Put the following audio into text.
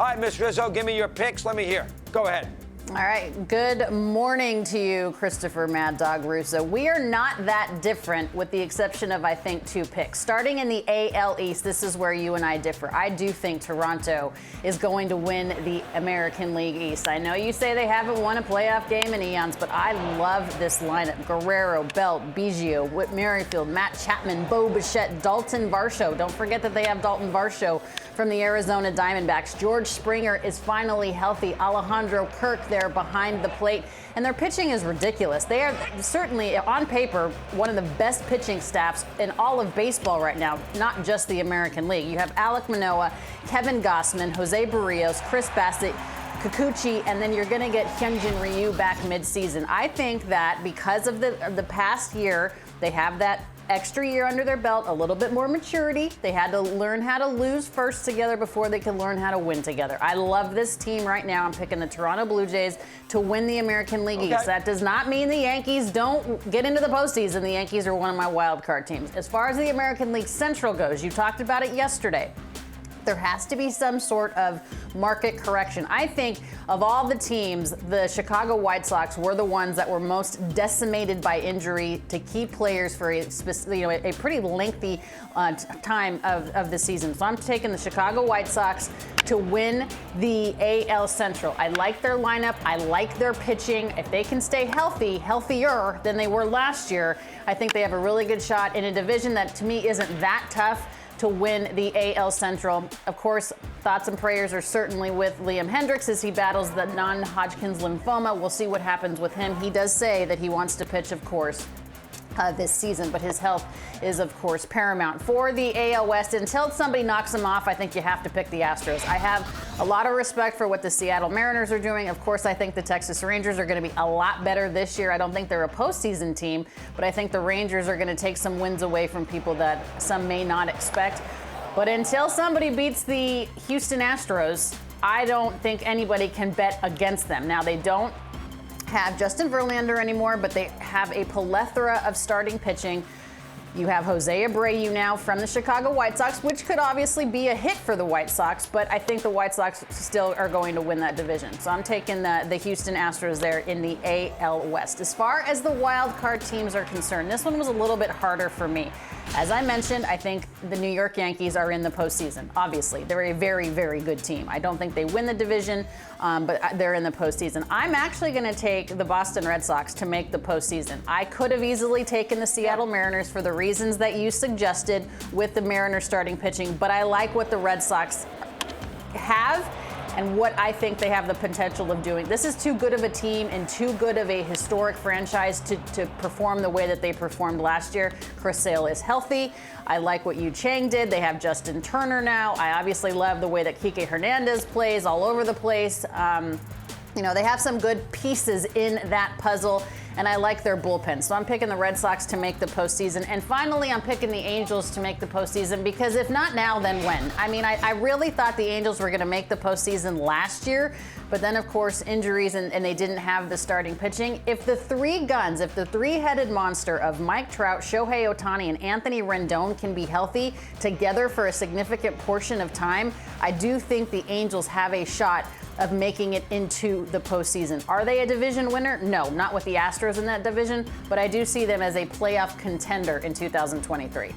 All right, Miss Rizzo, give me your picks. Let me hear. Go ahead. All right. Good morning to you, Christopher Mad Dog Russo. We are not that different with the exception of, I think, 2 picks. Starting in the AL East, this is where you and I differ. I do think Toronto is going to win the American League East. I know you say they haven't won a playoff game in eons, but I love this lineup. Guerrero, Belt, Biggio, Whit Merrifield, Matt Chapman, Bo Bichette, Dalton Varsho. Don't forget that they have Dalton Varsho from the Arizona Diamondbacks. George Springer is finally healthy. Alejandro Kirk there behind the plate. And their pitching is ridiculous. They are certainly, on paper, one of the best pitching staffs in all of baseball right now, not just the American League. You have Alek Manoah, Kevin Gossman, Jose Barrios, Chris Bassett, Kikuchi, and then you're going to get Hyunjin Ryu back midseason. I think that because of the past year, they have that extra year under their belt, a little bit more maturity. They had to learn how to lose first together before they could learn how to win together. I love this team right now. I'm picking the Toronto Blue Jays to win the American League East. That does not mean the Yankees don't get into the postseason. The Yankees are one of my wild card teams. As far as the American League Central goes, you talked about it yesterday. There has to be some sort of market correction. I think of all the teams, the Chicago White Sox were the ones that were most decimated by injury to key players for a pretty lengthy time of the season. So I'm taking the Chicago White Sox to win the AL Central. I like their lineup. I like their pitching. If they can stay healthy, healthier than they were last year, I think they have a really good shot in a division that to me isn't that tough to win the AL Central. Of course, thoughts and prayers are certainly with Liam Hendriks as he battles the non-Hodgkin's lymphoma. We'll see what happens with him. He does say that he wants to pitch, of course, this season, but his health is, of course, paramount. For the AL West, until somebody knocks him off, I think you have to pick the Astros. I have a lot of respect for what the Seattle Mariners are doing. Of course, I think the Texas Rangers are going to be a lot better this year. I don't think they're a postseason team, but I think the Rangers are going to take some wins away from people that some may not expect. But until somebody beats the Houston Astros, I don't think anybody can bet against them. Now, they don't have Justin Verlander anymore, but they have a plethora of starting pitching. You have Jose Abreu now from the Chicago White Sox, which could obviously be a hit for the White Sox, but I think the White Sox still are going to win that division. So I'm taking the Houston Astros there in the AL West. As far as the wild card teams are concerned, this one was a little bit harder for me. As I mentioned, I think the New York Yankees are in the postseason. Obviously, they're a very, very good team. I don't think they win the division, but they're in the postseason. I'm actually going to take the Boston Red Sox to make the postseason. I could have easily taken the Seattle Mariners for the reasons that you suggested with the Mariners starting pitching, but I like what the Red Sox have and what I think they have the potential of doing. This is too good of a team and too good of a historic franchise to perform the way that they performed last year. Chris Sale is healthy. I like what Yu Chang did. They have Justin Turner now. I obviously love the way that Kike Hernandez plays all over the place. They have some good pieces in that puzzle, and I like their bullpen. So I'm picking the Red Sox to make the postseason. And finally, I'm picking the Angels to make the postseason, because if not now, then when? I mean, I really thought the Angels were going to make the postseason last year, but then, of course, injuries, and they didn't have the starting pitching. If the three-headed monster of Mike Trout, Shohei Ohtani, and Anthony Rendon can be healthy together for a significant portion of time, I do think the Angels have a shot of making it into the postseason. Are they a division winner? No, not with the Astros in that division, but I do see them as a playoff contender in 2023.